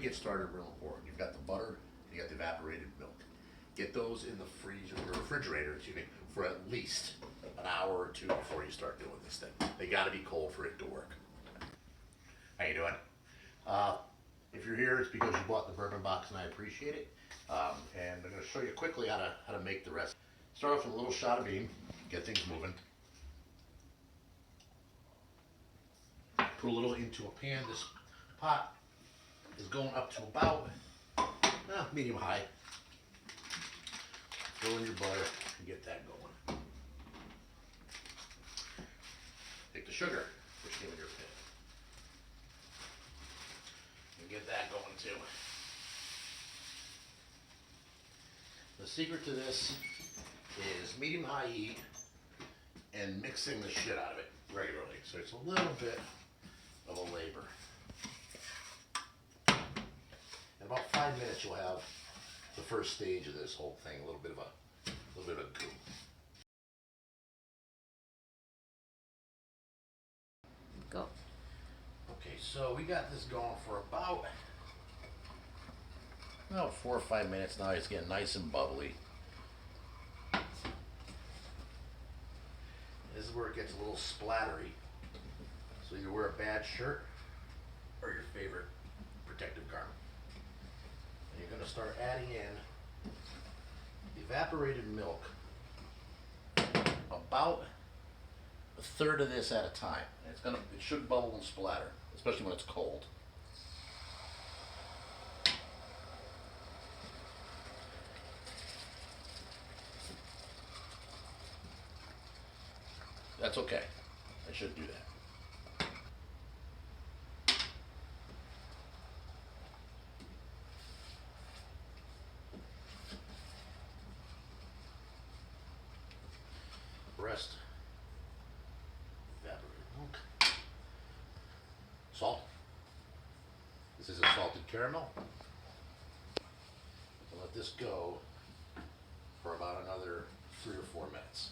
get started, real important. You've got the butter, you got the evaporated milk. Get those in the freezer or refrigerator, excuse me, for at least an hour or two before you start doing this thing. They got to be cold for it to work. How you doing? If you're here, it's because you bought the bourbon box, and I appreciate it. And I'm going to show you quickly how to make the rest. Start off with a little shot of bean, get things moving. Put a little into a pan. This pot is going up to about medium high. Throw in your butter and get that going. Take the sugar, which came in your pan, and get that going too. The secret to this is medium-high heat and mixing the shit out of it regularly. So it's a little bit of a labor. In about 5 minutes, you'll have the first stage of this whole thing, a little bit of a goo. Go. Okay, so we got this going for about 4 or 5 minutes now. It's getting nice and bubbly. This is where it gets a little splattery. So you wear a bad shirt or your favorite protective garment. And you're going to start adding in the evaporated milk, about a third of this at a time. And it should bubble and splatter, especially when it's cold. That's okay. I should do that. Rest. Evaporated milk. Salt. This is a salted caramel. I'll let this go for about another 3 or 4 minutes.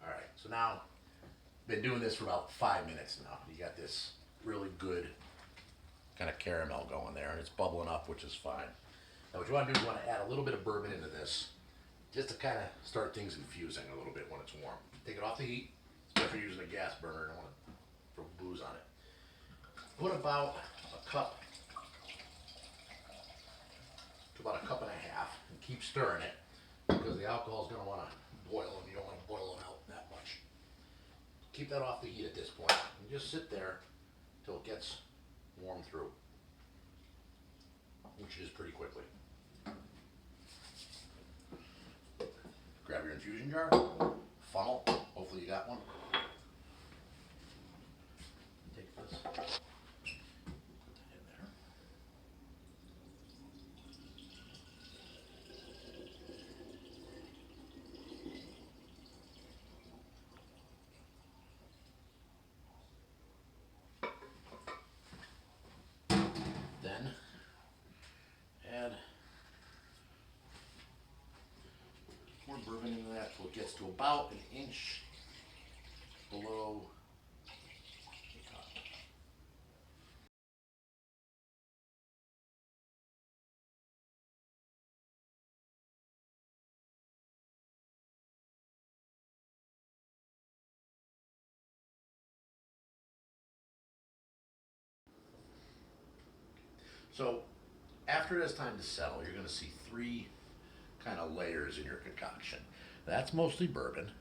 Alright, so now, been doing this for about 5 minutes now. You got this really good kind of caramel going there, and it's bubbling up, which is fine. Now what you want to do is you want to add a little bit of bourbon into this, just to kind of start things infusing a little bit when it's warm. Take it off the heat, especially if you're using a gas burner. I don't want to throw booze on it. Put about a cup to about a cup and a half, and keep stirring it, because the alcohol is going to want to boil, and you don't want to boil it out that much. Keep that off the heat at this point, and just sit there till it gets warm through, which it is pretty quickly. Grab your infusion jar, funnel, hopefully you got one. Take this, put that in there. Then add more bourbon into that till it gets to about an inch below the top. So after it has time to settle, you're going to see 3 kind of layers in your concoction. That's mostly bourbon,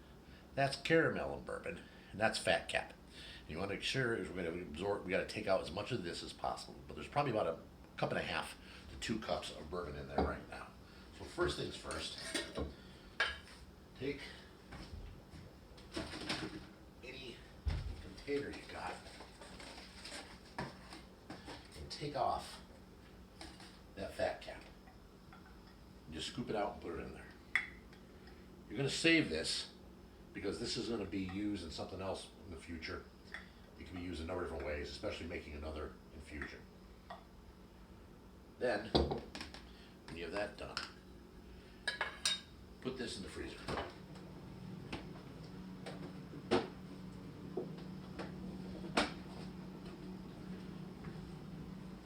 that's caramel and bourbon, and that's fat cap. And you want to make sure we're going to absorb, we got to take out as much of this as possible, but there's probably about a cup and a half to 2 cups of bourbon in there right now. So first things first, take any container you got and take off that fat cap. And just scoop it out and put it in there. You're going to save this because this is going to be used in something else in the future. It can be used in a number of different ways, especially making another infusion. Then you have that done, put this in the freezer.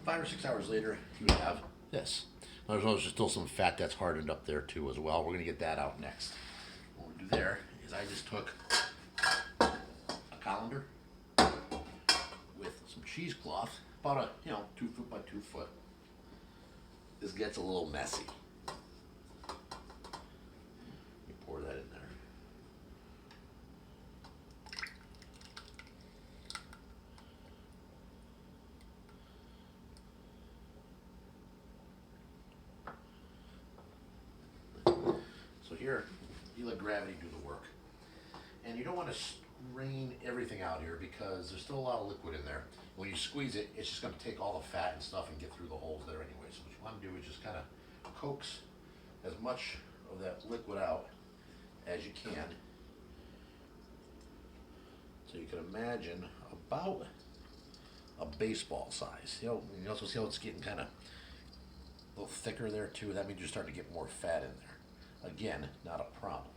5 or 6 hours later, you have this. Now, there's still some fat that's hardened up there too as well. We're gonna get that out next. What we do there is I just took a colander with some cheesecloth, about a 2 foot by 2 foot. This gets a little messy. You pour that in there. So here, you let gravity do the work. And you don't want to strain everything out here because there's still a lot of liquid in there. When you squeeze it, it's just going to take all the fat and stuff and get through the holes there anyway. So what you want to do is just kind of coax as much of that liquid out as you can. So you can imagine about a baseball size. You also see how it's getting kind of a little thicker there too. That means you're starting to get more fat in there. Again, not a problem.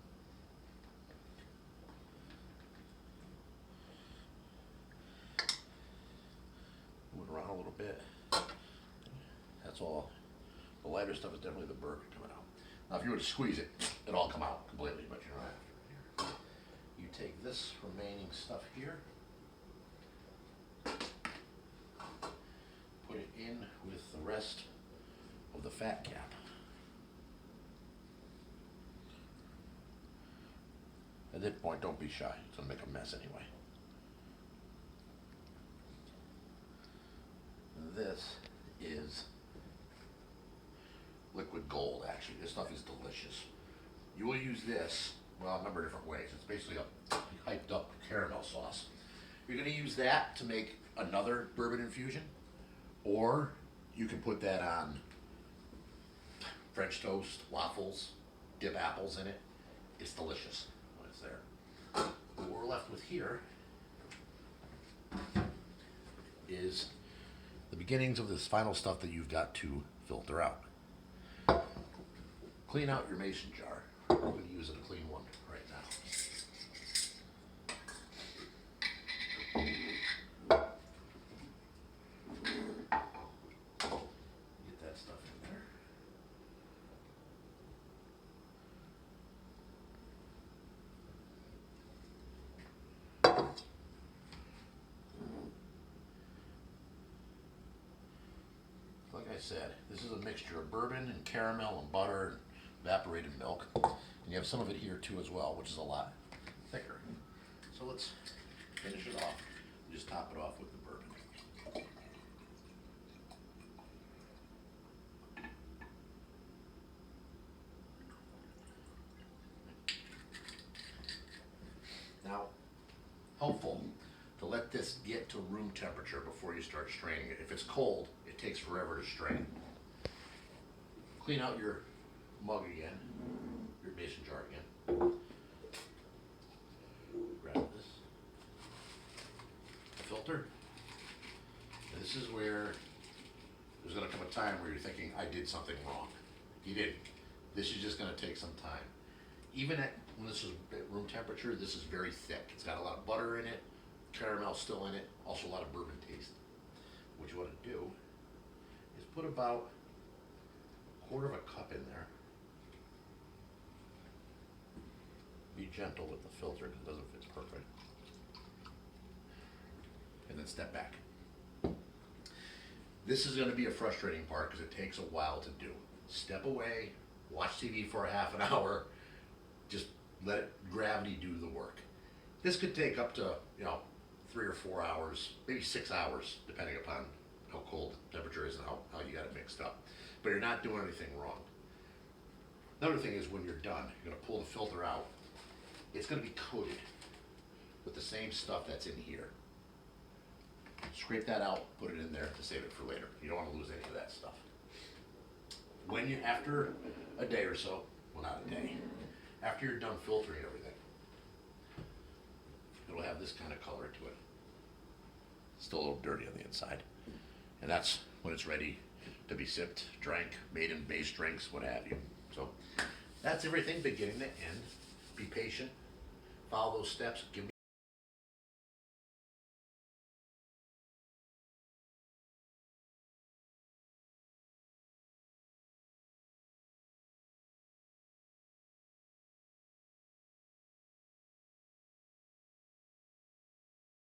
Move it around a little bit. That's all. The lighter stuff is definitely the bourbon coming out. Now if you were to squeeze it, it'll all come out completely, but you don't have to. You take this remaining stuff here, put it in with the rest of the fat cap. At that point, don't be shy. It's gonna make a mess anyway. This is liquid gold, actually. This stuff is delicious. You will use this, well, a number of different ways. It's basically a hyped up caramel sauce. You're gonna use that to make another bourbon infusion, or you can put that on French toast, waffles, dip apples in it. It's delicious when it's there. What we're left with here is the beginnings of this final stuff that you've got to filter out. Clean out your mason jar. I'm going to use a clean one right now. Get that stuff in there. Like I said, this is a mixture of bourbon and caramel and butter and evaporated milk. And you have some of it here too as well, which is a lot thicker. So let's finish it off. Just top it off with the bourbon. Now, helpful to let this get to room temperature before you start straining it. If it's cold, it takes forever to strain. Clean out your mug again, your mason jar again. Grab this filter. And this is where there's going to come a time where you're thinking, I did something wrong. You didn't. This is just going to take some time. Even when this is at room temperature, this is very thick. It's got a lot of butter in it, caramel still in it, also a lot of bourbon taste. What you want to do is put about a quarter of a cup in there. Be gentle with the filter because it doesn't fit perfect. And then step back. This is going to be a frustrating part because it takes a while to do. Step away, watch TV for a half an hour, just let gravity do the work. This could take up to 3 or 4 hours, maybe 6 hours, depending upon how cold the temperature is and how you got it mixed up. But you're not doing anything wrong. Another thing is when you're done, you're going to pull the filter out. It's going to be coated with the same stuff that's in here. Scrape that out, put it in there to save it for later. You don't want to lose any of that stuff. After a day or so, well, not a day, after you're done filtering everything, it'll have this kind of color to it. Still a little dirty on the inside. And that's when it's ready to be sipped, drank, made in base drinks, what have you. So that's everything beginning to end. Be patient, follow those steps, give me